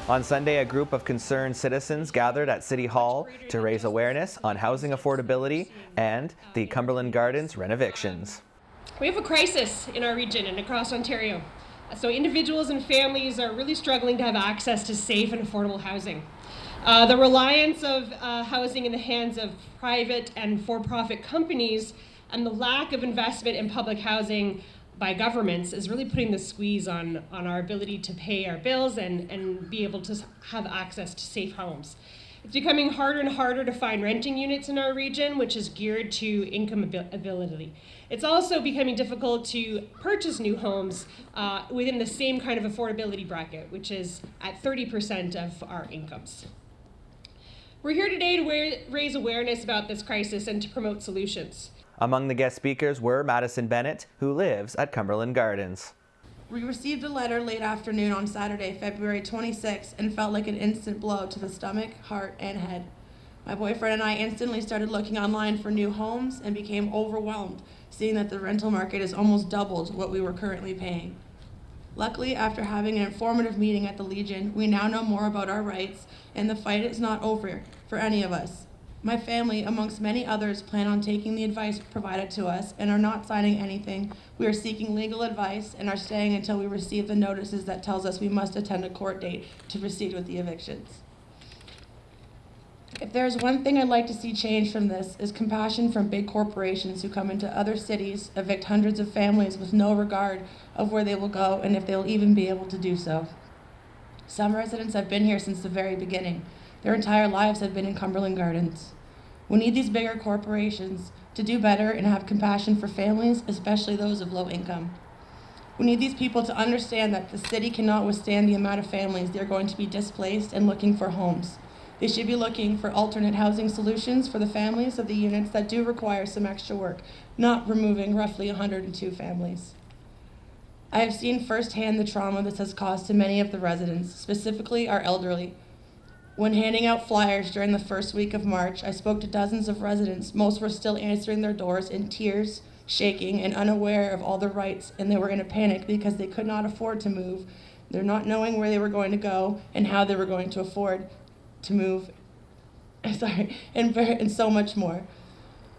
On Sunday, a group of concerned citizens gathered at City Hall to raise awareness on housing affordability and the Cumberland Gardens renovictions. We have a crisis in our region and across Ontario. So individuals and families are really struggling to have access to safe and affordable housing. The reliance of housing in the hands of private and for-profit companies and the lack of investment in public housing by governments is really putting the squeeze on our ability to pay our bills and be able to have access to safe homes. It's becoming harder and harder to find renting units in our region, which is geared to income ability. It's also becoming difficult to purchase new homes within the same kind of affordability bracket, which is at 30% of our incomes. We're here today to raise awareness about this crisis and to promote solutions. Among the guest speakers were Madison Bennett, who lives at Cumberland Gardens. We received a letter late afternoon on Saturday, February 26th, and felt like an instant blow to the stomach, heart, and head. My boyfriend and I instantly started looking online for new homes and became overwhelmed, seeing that the rental market has almost doubled what we were currently paying. Luckily, after having an informative meeting at the Legion, we now know more about our rights, and the fight is not over for any of us. My family, amongst many others, plan on taking the advice provided to us and are not signing anything. We are seeking legal advice and are staying until we receive the notices that tells us we must attend a court date to proceed with the evictions. If there is one thing I'd like to see change from this is compassion from big corporations who come into other cities, evict hundreds of families with no regard of where they will go and if they will even be able to do so. Some residents have been here since the very beginning. Their entire lives have been in Cumberland Gardens. We need these bigger corporations to do better and have compassion for families, especially those of low income. We need these people to understand that the city cannot withstand the amount of families that are going to be displaced and looking for homes. They should be looking for alternate housing solutions for the families of the units that do require some extra work, not removing roughly 102 families. I have seen firsthand the trauma this has caused to many of the residents, specifically our elderly. When handing out flyers during the first week of March, I spoke to dozens of residents. Most were still answering their doors in tears, shaking, and unaware of all their rights, and they were in a panic because they could not afford to move. They're not knowing where they were going to go and how they were going to afford to move, and so much more.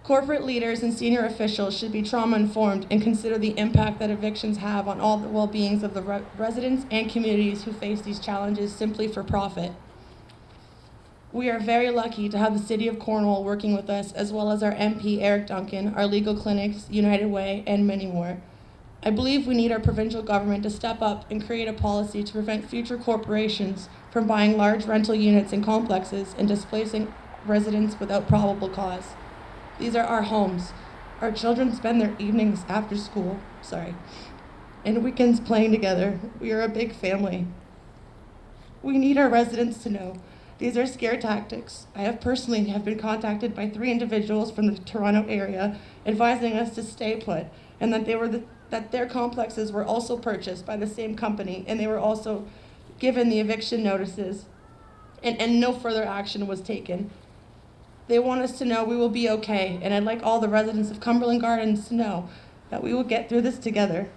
Corporate leaders and senior officials should be trauma-informed and consider the impact that evictions have on all the well-beings of the residents and communities who face these challenges simply for profit. We are very lucky to have the City of Cornwall working with us, as well as our MP, Eric Duncan, our legal clinics, United Way, and many more. I believe we need our provincial government to step up and create a policy to prevent future corporations from buying large rental units and complexes and displacing residents without probable cause. These are our homes. Our children spend their evenings after school, and weekends playing together. We are a big family. We need our residents to know these are scare tactics. I have personally been contacted by 3 individuals from the Toronto area advising us to stay put, and that their complexes were also purchased by the same company, and they were also given the eviction notices, and no further action was taken. They want us to know we will be okay, and I'd like all the residents of Cumberland Gardens to know that we will get through this together.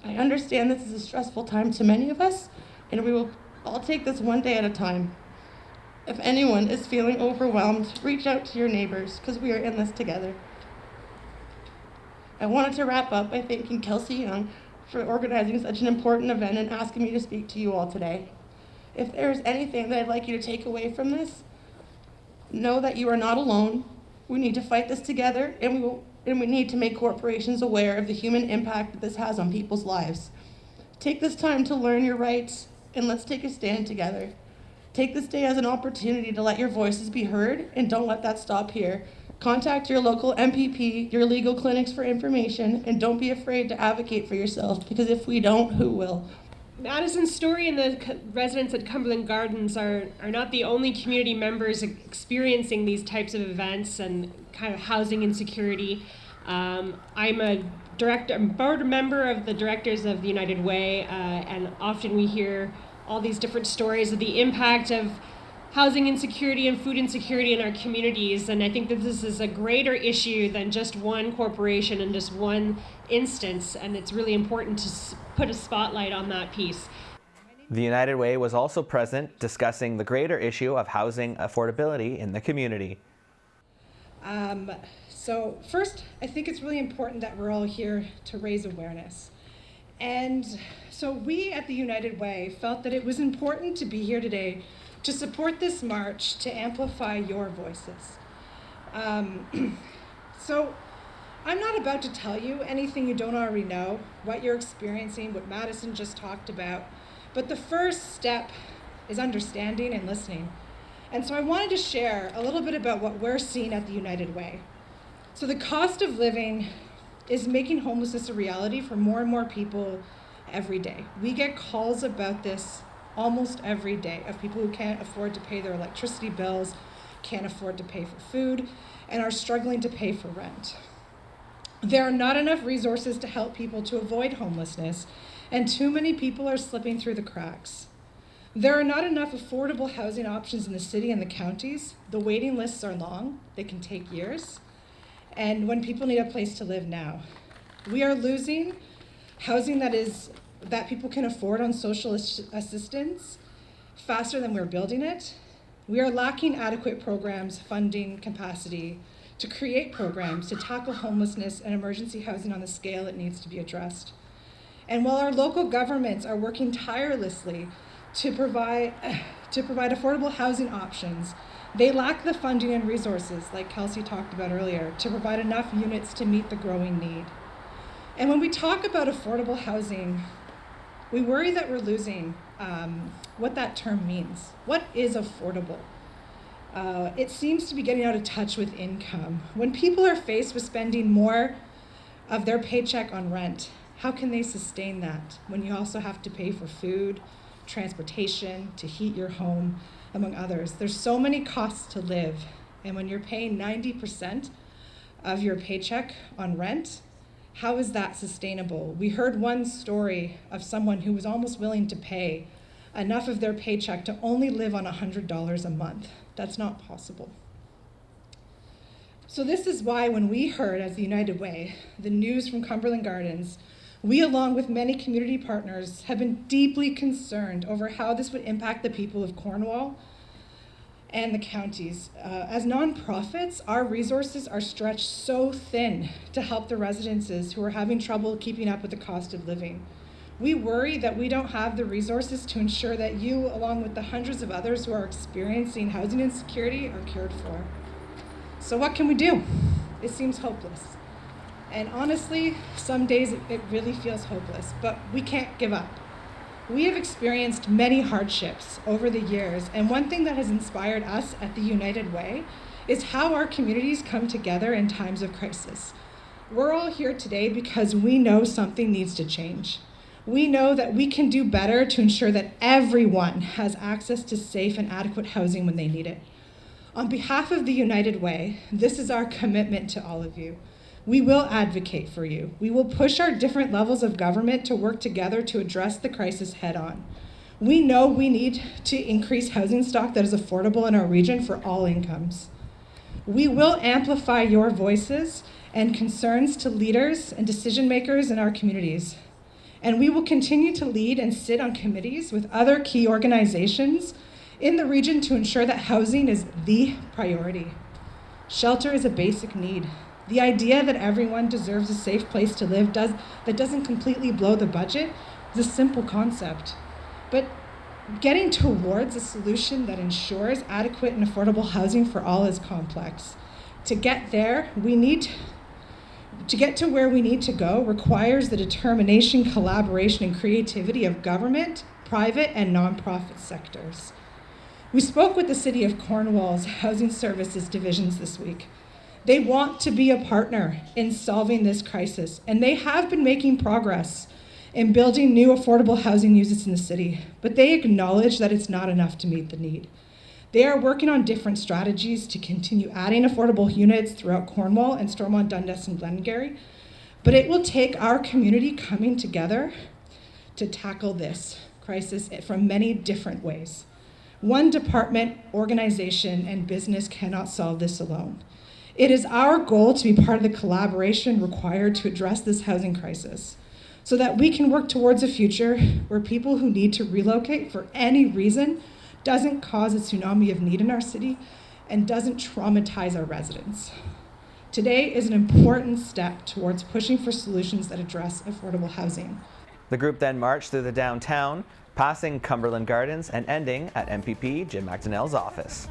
I understand this is a stressful time to many of us, and we will all take this one day at a time. If anyone is feeling overwhelmed, reach out to your neighbors, because we are in this together. I wanted to wrap up by thanking Kelsey Young for organizing such an important event and asking me to speak to you all today. If there is anything that I'd like you to take away from this, know that you are not alone. We need to fight this together, and we need to make corporations aware of the human impact that this has on people's lives. Take this time to learn your rights, and let's take a stand together. Take this day as an opportunity to let your voices be heard, and don't let that stop here. Contact your local MPP, your legal clinics for information, and don't be afraid to advocate for yourself, because if we don't, who will? Madison's story and the residents at Cumberland Gardens are not the only community members experiencing these types of events and kind of housing insecurity. I'm a board member of the directors of the United Way, and often we hear all these different stories of the impact of housing insecurity and food insecurity in our communities, and I think that this is a greater issue than just one corporation and just one instance, and it's really important to put a spotlight on that piece. My name The United Way was also present discussing the greater issue of housing affordability in the community. So first, I think it's really important that we're all here to raise awareness. And so we at the United Way felt that it was important to be here today to support this march to amplify your voices. So I'm not about to tell you anything you don't already know, what you're experiencing, what Madison just talked about, but the first step is understanding and listening. And so I wanted to share a little bit about what we're seeing at the United Way. So the cost of living is making homelessness a reality for more and more people every day. We get calls about this almost every day of people who can't afford to pay their electricity bills, can't afford to pay for food, and are struggling to pay for rent. There are not enough resources to help people to avoid homelessness, and too many people are slipping through the cracks. There are not enough affordable housing options in the city and the counties. The waiting lists are long, they can take years, and when people need a place to live now. We are losing housing that people can afford on social assistance faster than we're building it. We are lacking adequate programs, funding, capacity to create programs to tackle homelessness and emergency housing on the scale it needs to be addressed. And while our local governments are working tirelessly to provide affordable housing options, they lack the funding and resources, like Kelsey talked about earlier, to provide enough units to meet the growing need. And when we talk about affordable housing, we worry that we're losing what that term means. What is affordable? It seems to be getting out of touch with income. When people are faced with spending more of their paycheck on rent, how can they sustain that when you also have to pay for food, transportation, to heat your home, among others? There's so many costs to live, and when you're paying 90% of your paycheck on rent, how is that sustainable? We heard one story of someone who was almost willing to pay enough of their paycheck to only live on $100 a month. That's not possible. So this is why when we heard, as the United Way, the news from Cumberland Gardens, we, along with many community partners, have been deeply concerned over how this would impact the people of Cornwall and the counties. As nonprofits, our resources are stretched so thin to help the residences who are having trouble keeping up with the cost of living. We worry that we don't have the resources to ensure that you, along with the hundreds of others who are experiencing housing insecurity, are cared for. So what can we do? It seems hopeless. And honestly, some days it really feels hopeless, but we can't give up. We have experienced many hardships over the years, and one thing that has inspired us at the United Way is how our communities come together in times of crisis. We're all here today because we know something needs to change. We know that we can do better to ensure that everyone has access to safe and adequate housing when they need it. On behalf of the United Way, this is our commitment to all of you. We will advocate for you. We will push our different levels of government to work together to address the crisis head on. We know we need to increase housing stock that is affordable in our region for all incomes. We will amplify your voices and concerns to leaders and decision makers in our communities. And we will continue to lead and sit on committees with other key organizations in the region to ensure that housing is the priority. Shelter is a basic need. The idea that everyone deserves a safe place to live that doesn't completely blow the budget is a simple concept. But getting towards a solution that ensures adequate and affordable housing for all is complex. To get there, to get to where we need to go requires the determination, collaboration, and creativity of government, private, and nonprofit sectors. We spoke with the City of Cornwall's Housing Services divisions this week. They want to be a partner in solving this crisis, and they have been making progress in building new affordable housing units in the city, but they acknowledge that it's not enough to meet the need. They are working on different strategies to continue adding affordable units throughout Cornwall and Stormont, Dundas, and Glengarry, but it will take our community coming together to tackle this crisis from many different ways. One department, organization, and business cannot solve this alone. It is our goal to be part of the collaboration required to address this housing crisis. so that we can work towards a future where people who need to relocate for any reason doesn't cause a tsunami of need in our city and doesn't traumatize our residents. Today is an important step towards pushing for solutions that address affordable housing. The group then marched through the downtown, passing Cumberland Gardens and ending at MPP Jim McDonnell's office.